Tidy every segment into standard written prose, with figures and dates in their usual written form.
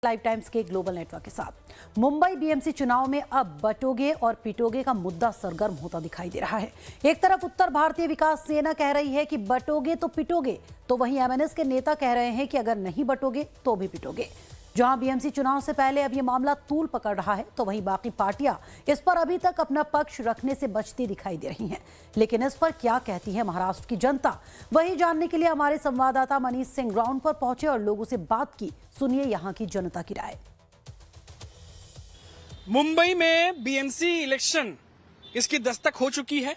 Live times के global network के साथ मुंबई बीएमसी चुनाव में अब बटोगे और पिटोगे का मुद्दा सरगर्म होता दिखाई दे रहा है। एक तरफ उत्तर भारतीय विकास सेना कह रही है कि बटोगे तो पिटोगे, तो वहीं एमएनएस के नेता कह रहे हैं कि अगर नहीं बटोगे तो भी पिटोगे। जहां बीएमसी चुनाव से पहले अब ये मामला तूल पकड़ रहा है, तो वहीं बाकी पार्टियां इस पर अभी तक अपना पक्ष रखने से बचती दिखाई दे रही हैं। लेकिन इस पर क्या कहती है महाराष्ट्र की जनता, वही जानने के लिए हमारे संवाददाता मनीष सिंह ग्राउंड पर पहुंचे और लोगों से बात की। सुनिए यहां की जनता की राय। मुंबई में बीएमसी इलेक्शन इसकी दस्तक हो चुकी है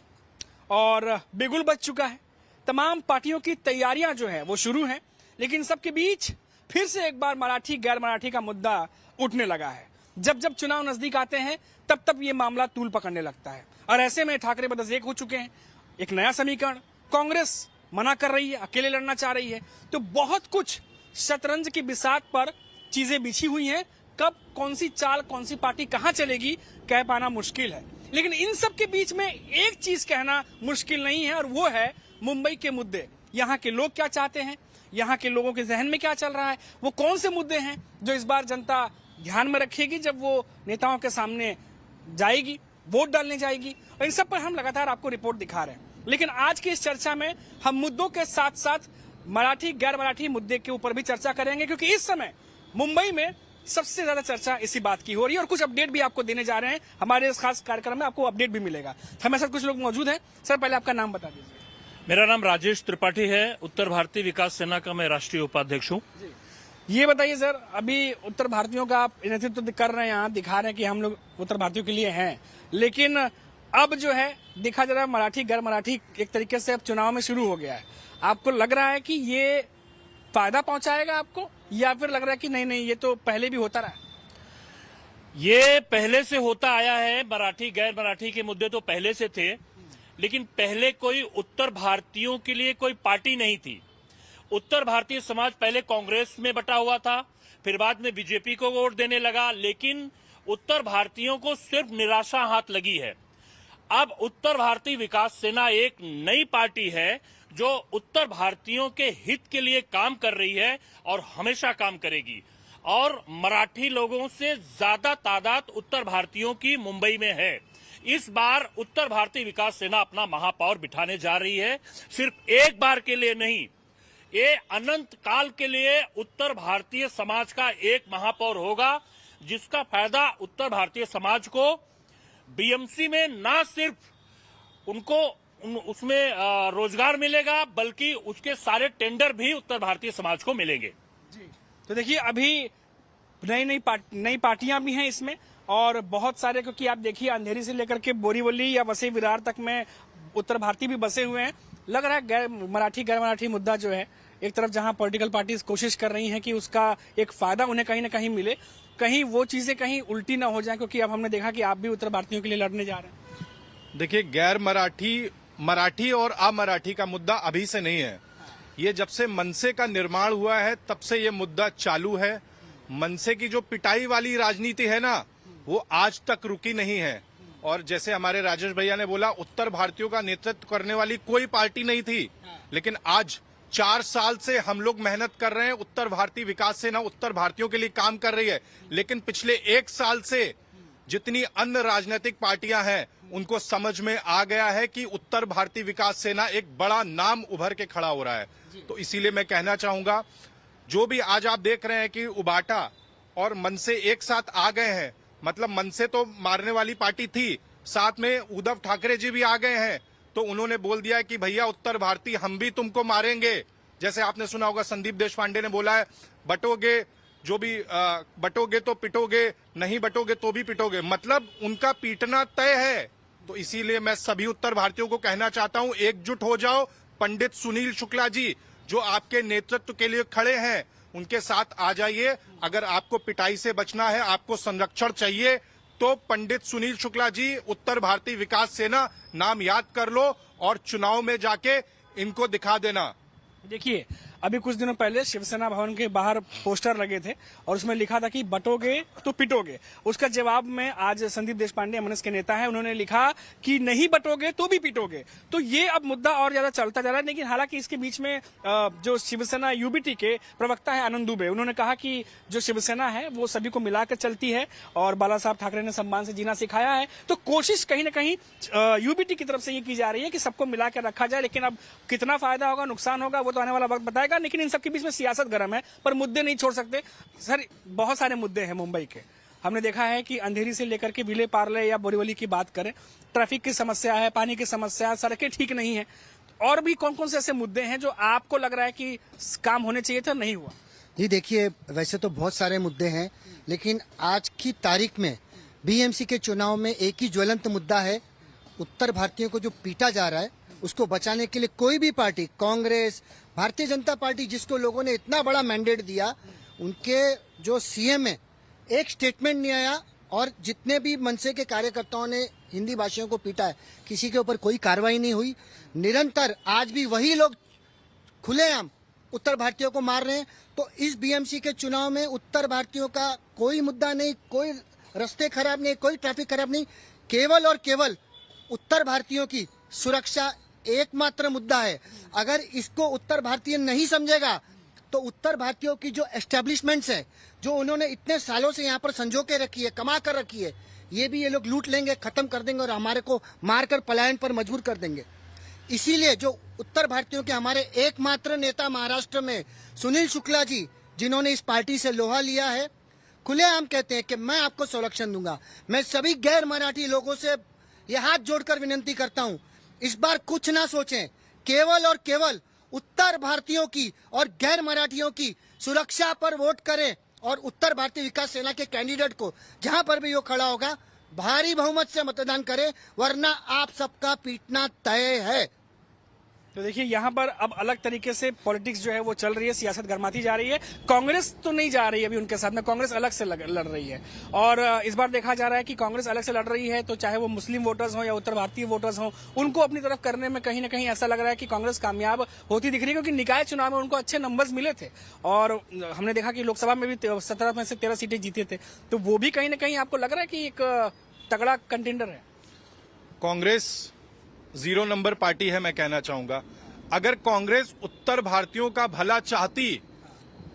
और बिगुल बज चुका है। तमाम पार्टियों की तैयारियां जो है वो शुरू हैं, लेकिन सबके बीच फिर से एक बार मराठी गैर मराठी का मुद्दा उठने लगा है। जब जब चुनाव नजदीक आते हैं तब तब ये मामला तूल पकड़ने लगता है और ऐसे में ठाकरे ब्रदर्स एक हो चुके हैं। एक नया समीकरण, कांग्रेस मना कर रही है, अकेले लड़ना चाह रही है, तो बहुत कुछ शतरंज की बिसात पर चीजें बिछी हुई हैं। कब कौन सी चाल, कौन सी पार्टी कहां चलेगी, कह पाना मुश्किल है। लेकिन इन सब के बीच में एक चीज कहना मुश्किल नहीं है और वो है मुंबई के मुद्दे। यहाँ के लोग क्या चाहते हैं, यहाँ के लोगों के जहन में क्या चल रहा है, वो कौन से मुद्दे हैं जो इस बार जनता ध्यान में रखेगी जब वो नेताओं के सामने जाएगी, वोट डालने जाएगी। और इन सब पर हम लगातार आपको रिपोर्ट दिखा रहे हैं। लेकिन आज की इस चर्चा में हम मुद्दों के साथ साथ मराठी गैर मराठी मुद्दे के ऊपर भी चर्चा करेंगे, क्योंकि इस समय मुंबई में सबसे ज्यादा चर्चा इसी बात की हो रही है और कुछ अपडेट भी आपको देने जा रहे हैं। हमारे इस खास कार्यक्रम में आपको अपडेट भी मिलेगा। हमारे साथ कुछ लोग मौजूद हैं। सर, पहले आपका नाम बता दीजिए। मेरा नाम राजेश त्रिपाठी है। उत्तर भारतीय विकास सेना का मैं राष्ट्रीय उपाध्यक्ष हूँ। ये बताइए सर, अभी उत्तर भारतीयों का आप नेतृत्व कर रहे हैं, यहाँ दिखा रहे हैं कि हम लोग उत्तर भारतीयों के लिए हैं, लेकिन अब जो है देखा जा रहा है मराठी गैर मराठी एक तरीके से अब चुनाव में शुरू हो गया है। आपको लग रहा है कि ये फायदा पहुंचाएगा आपको, या फिर लग रहा है कि नहीं नहीं ये तो पहले भी होता रहा? ये पहले से होता आया है। मराठी गैर मराठी के मुद्दे तो पहले से थे, लेकिन पहले कोई उत्तर भारतीयों के लिए कोई पार्टी नहीं थी। उत्तर भारतीय समाज पहले कांग्रेस में बटा हुआ था, फिर बाद में बीजेपी को वोट देने लगा, लेकिन उत्तर भारतीयों को सिर्फ निराशा हाथ लगी है। अब उत्तर भारतीय विकास सेना एक नई पार्टी है जो उत्तर भारतीयों के हित के लिए काम कर रही है और हमेशा काम करेगी। और मराठी लोगों से ज्यादा तादाद उत्तर भारतीयों की मुंबई में है। इस बार उत्तर भारतीय विकास सेना अपना महापौर बिठाने जा रही है। सिर्फ एक बार के लिए नहीं, ये अनंत काल के लिए उत्तर भारतीय समाज का एक महापौर होगा, जिसका फायदा उत्तर भारतीय समाज को बीएमसी में ना सिर्फ उनको उसमें रोजगार मिलेगा, बल्कि उसके सारे टेंडर भी उत्तर भारतीय समाज को मिलेंगे। जी, तो देखिए अभी नई पार्टियां भी हैं इसमें और बहुत सारे, क्योंकि आप देखिए अंधेरी से लेकर के बोरीवली या वसई विरार तक में उत्तर भारतीय भी बसे हुए हैं। लग रहा है गैर मराठी मुद्दा जो है, एक तरफ जहां पॉलिटिकल पार्टीज कोशिश कर रही हैं कि उसका एक फायदा उन्हें कहीं ना कहीं मिले, कहीं वो चीजें कहीं उल्टी ना हो जाए, क्योंकि अब हमने देखा कि आप भी उत्तर भारतीयों के लिए लड़ने जा रहे हैं। देखिए, गैर मराठी और अमराठी का मुद्दा अभी से नहीं है। ये जब से मनसे का निर्माण हुआ है तब से ये मुद्दा चालू है। मनसे की जो पिटाई वाली राजनीति है ना, वो आज तक रुकी नहीं है। और जैसे हमारे राजेश भैया ने बोला, उत्तर भारतीयों का नेतृत्व करने वाली कोई पार्टी नहीं थी, लेकिन आज 4 साल से हम लोग मेहनत कर रहे हैं। उत्तर भारतीय विकास सेना उत्तर भारतीयों के लिए काम कर रही है, लेकिन पिछले 1 साल से जितनी अन्य राजनीतिक पार्टियां हैं उनको समझ में आ गया है कि उत्तर भारतीय विकास सेना एक बड़ा नाम उभर के खड़ा हो रहा है। तो इसीलिए मैं कहना चाहूंगा, जो भी आज आप देख रहे हैं कि उबाटा और मनसे एक साथ आ गए हैं, मतलब मनसे तो मारने वाली पार्टी थी, साथ में उद्धव ठाकरे जी भी आ गए हैं, तो उन्होंने बोल दिया है कि भैया उत्तर भारतीय हम भी तुमको मारेंगे। जैसे आपने सुना होगा संदीप देशपांडे ने बोला है, बटोगे जो भी बटोगे तो पिटोगे, नहीं बटोगे तो भी पिटोगे, मतलब उनका पीटना तय है। तो इसीलिए मैं सभी उत्तर भारतीयों को कहना चाहता हूं, एकजुट हो जाओ। पंडित सुनील शुक्ला जी जो आपके नेतृत्व के लिए खड़े हैं, उनके साथ आ जाइए। अगर आपको पिटाई से बचना है, आपको संरक्षण चाहिए, तो पंडित सुनील शुक्ला जी, उत्तर भारतीय विकास सेना, नाम याद कर लो और चुनाव में जाके इनको दिखा देना। देखिए, अभी कुछ दिनों पहले शिवसेना भवन के बाहर पोस्टर लगे थे और उसमें लिखा था कि बटोगे तो पिटोगे। उसका जवाब में आज संदीप देशपांडे एमएनएस के नेता है, उन्होंने लिखा कि नहीं बटोगे तो भी पिटोगे। तो ये अब मुद्दा और ज्यादा चलता जा रहा है। लेकिन हालांकि इसके बीच में जो शिवसेना यूबीटी के प्रवक्ता है आनंद दुबे, उन्होंने कहा कि जो शिवसेना है वो सभी को मिलाकर चलती है और बाला साहब ठाकरे ने सम्मान से जीना सिखाया है। तो कोशिश कहीं ना कहीं यूबीटी की तरफ से ये की जा रही है कि सबको मिलाकर रखा जाए। लेकिन अब कितना फायदा होगा नुकसान होगा वो तो आने वाला वक्त बताएगा। लेकिन इन सबके बीच में सियासत गर्म है, पर मुद्दे नहीं छोड़ सकते सर। बहुत सारे मुद्दे हैं मुंबई के। हमने देखा है कि अंधेरी से लेकर के विले पार्ले या बोरीवली की बात करें, ट्रैफिक की समस्या है, पानी की समस्या है, सड़कें ठीक नहीं है। और भी कौन कौन से ऐसे मुद्दे हैं जो आपको लग रहा है कि काम होने चाहिए था, नहीं हुआ? जी देखिए, वैसे तो बहुत सारे मुद्दे हैं, लेकिन आज की तारीख में बीएमसी के चुनाव में एक ही ज्वलंत मुद्दा है। उत्तर भारतीयों को जो पीटा जा रहा है उसको बचाने के लिए कोई भी पार्टी, कांग्रेस, भारतीय जनता पार्टी, जिसको लोगों ने इतना बड़ा मैंडेट दिया, उनके जो सीएम है एक स्टेटमेंट नहीं आया। और जितने भी मनसे के कार्यकर्ताओं ने हिंदी भाषियों को पीटा है, किसी के ऊपर कोई कार्रवाई नहीं हुई। निरंतर आज भी वही लोग खुलेआम उत्तर भारतीयों को मार रहे हैं। तो इस बीएमसी के चुनाव में उत्तर भारतीयों का कोई मुद्दा नहीं, कोई रास्ते खराब नहीं, कोई ट्रैफिक खराब नहीं, केवल और केवल उत्तर भारतीयों की सुरक्षा एकमात्र मुद्दा है। अगर इसको उत्तर भारतीय नहीं समझेगा तो उत्तर भारतीयों की जो एस्टेब्लिशमेंट्स है, जो उन्होंने इतने सालों से यहाँ पर संजो के रखी है, कमा कर रखी है, ये भी ये लोग लूट लेंगे, खत्म कर देंगे और हमारे को मारकर पलायन पर मजबूर कर देंगे। इसीलिए जो उत्तर भारतीयों के हमारे एकमात्र नेता महाराष्ट्र में सुनील शुक्ला जी, जिन्होंने इस पार्टी से लोहा लिया है, खुलेआम कहते हैं कि मैं आपको संरक्षण दूंगा। मैं सभी गैर मराठी लोगों से ये हाथ जोड़कर विनती करता हूं, इस बार कुछ ना सोचें, केवल और केवल उत्तर भारतीयों की और गैर मराठियों की सुरक्षा पर वोट करें और उत्तर भारतीय विकास सेना के कैंडिडेट को जहां पर भी वो खड़ा होगा भारी बहुमत से मतदान करें, वरना आप सबका पीटना तय है। तो देखिए यहाँ पर अब अलग तरीके से पॉलिटिक्स जो है वो चल रही है, सियासत गर्माती जा रही है। कांग्रेस तो नहीं जा रही है अभी उनके साथ में, कांग्रेस अलग से लड़ रही है। और इस बार देखा जा रहा है कि कांग्रेस अलग से लड़ रही है, तो चाहे वो मुस्लिम वोटर्स हों या उत्तर भारतीय वोटर्स हों, उनको अपनी तरफ करने में कहीं ना कहीं ऐसा लग रहा है कि कांग्रेस कामयाब होती दिख रही है। क्योंकि निकाय चुनाव में उनको अच्छे नंबर्स मिले थे और हमने देखा कि लोकसभा में भी 17 में से 13 सीटें जीते थे। तो वो भी कहीं ना कहीं आपको लग रहा है कि एक तगड़ा कंटेंडर है। कांग्रेस 0 नंबर पार्टी है, मैं कहना चाहूंगा। अगर कांग्रेस उत्तर भारतीयों का भला चाहती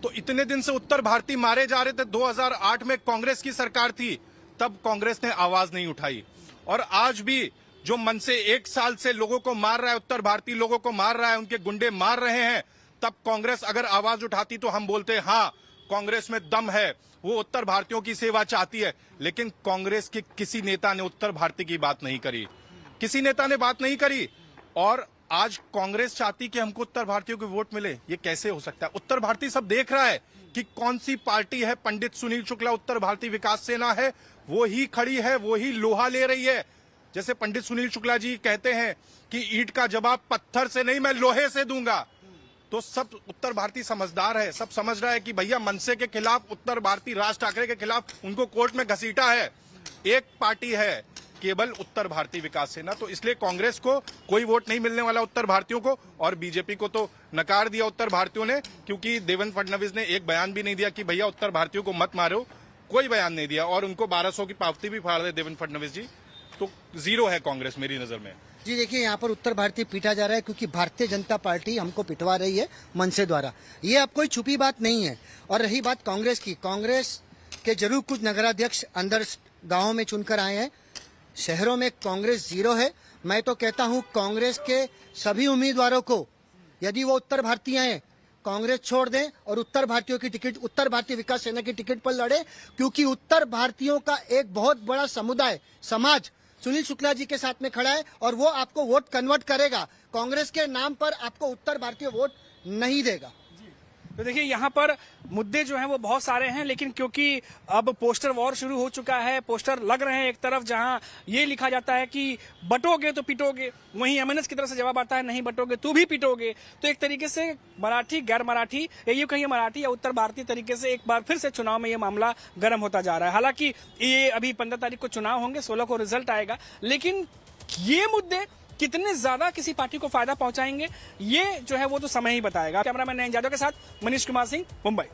तो इतने दिन से उत्तर भारतीय मारे जा रहे थे। 2008 में कांग्रेस की सरकार थी, तब कांग्रेस ने आवाज नहीं उठाई। और आज भी जो मन से 1 साल से लोगों को मार रहा है, उत्तर भारतीय लोगों को मार रहा है, उनके गुंडे मार रहे हैं, तब कांग्रेस अगर आवाज उठाती तो हम बोलते हाँ, कांग्रेस में दम है, वो उत्तर भारतीयों की सेवा चाहती है। लेकिन कांग्रेस के किसी नेता ने उत्तर भारतीय की बात नहीं करी, किसी नेता ने बात नहीं करी। और आज कांग्रेस चाहती कि हमको उत्तर भारतीयों के वोट मिले, ये कैसे हो सकता है? उत्तर भारतीय सब देख रहा है कि कौन सी पार्टी है। पंडित सुनील शुक्ला उत्तर भारतीय विकास सेना है, वो ही खड़ी है, वो ही लोहा ले रही है। जैसे पंडित सुनील शुक्ला जी कहते हैं कि ईंट का जवाब पत्थर से नहीं, मैं लोहे से दूंगा। तो सब उत्तर भारतीय समझदार है, सब समझ रहा है कि भैया मनसे के खिलाफ, उत्तर भारतीय राज ठाकरे के खिलाफ उनको कोर्ट में घसीटा है। एक पार्टी है केवल उत्तर भारतीय विकास सेना। तो इसलिए कांग्रेस को कोई वोट नहीं मिलने वाला उत्तर भारतीयों को। और बीजेपी को तो नकार दिया उत्तर भारतीयों ने, क्योंकि देवेंद्र फडणवीस ने एक बयान भी नहीं दिया कि भैया उत्तर भारतीयों को मत मारो, कोई बयान नहीं दिया। और उनको 1200 की पावती भी फाड़ दे देवेंद्र फडणवीस जी। तो 0 है कांग्रेस मेरी नजर में। जी देखिए, यहाँ पर उत्तर भारतीय पीटा जा रहा है क्योंकि भारतीय जनता पार्टी हमको पिटवा रही है मनसे द्वारा। ये अब कोई छुपी बात नहीं है। और रही बात कांग्रेस की, कांग्रेस के जरूर कुछ नगराध्यक्ष अंदर गाँव में चुनकर आए हैं, शहरों में कांग्रेस 0 है। मैं तो कहता हूं कांग्रेस के सभी उम्मीदवारों को, यदि वो उत्तर भारतीय हैं, कांग्रेस छोड़ दें और उत्तर भारतीयों की टिकट, उत्तर भारतीय विकास सेना की टिकट पर लड़े। क्योंकि उत्तर भारतीयों का एक बहुत बड़ा समुदाय, समाज सुनील शुक्ला जी के साथ में खड़ा है और वो आपको वोट कन्वर्ट करेगा। कांग्रेस के नाम पर आपको उत्तर भारतीय वोट नहीं देगा। तो देखिए यहाँ पर मुद्दे जो हैं वो बहुत सारे हैं, लेकिन क्योंकि अब पोस्टर वॉर शुरू हो चुका है, पोस्टर लग रहे हैं एक तरफ जहां ये लिखा जाता है कि बटोगे तो पिटोगे, वहीं एमएनएस की तरफ से जवाब आता है नहीं बटोगे तो भी पिटोगे। तो एक तरीके से मराठी, गैर मराठी, या यूं कहिए मराठी या उत्तर भारतीय तरीके से एक बार फिर से चुनाव में ये मामला गर्म होता जा रहा है। हालांकि ये अभी 15 तारीख को चुनाव होंगे, 16 को रिजल्ट आएगा, लेकिन ये मुद्दे कितने ज्यादा किसी पार्टी को फायदा पहुंचाएंगे, ये जो है वो तो समय ही बताएगा। कैमरामैन नयन यादव के साथ मनीष कुमार सिंह, मुंबई।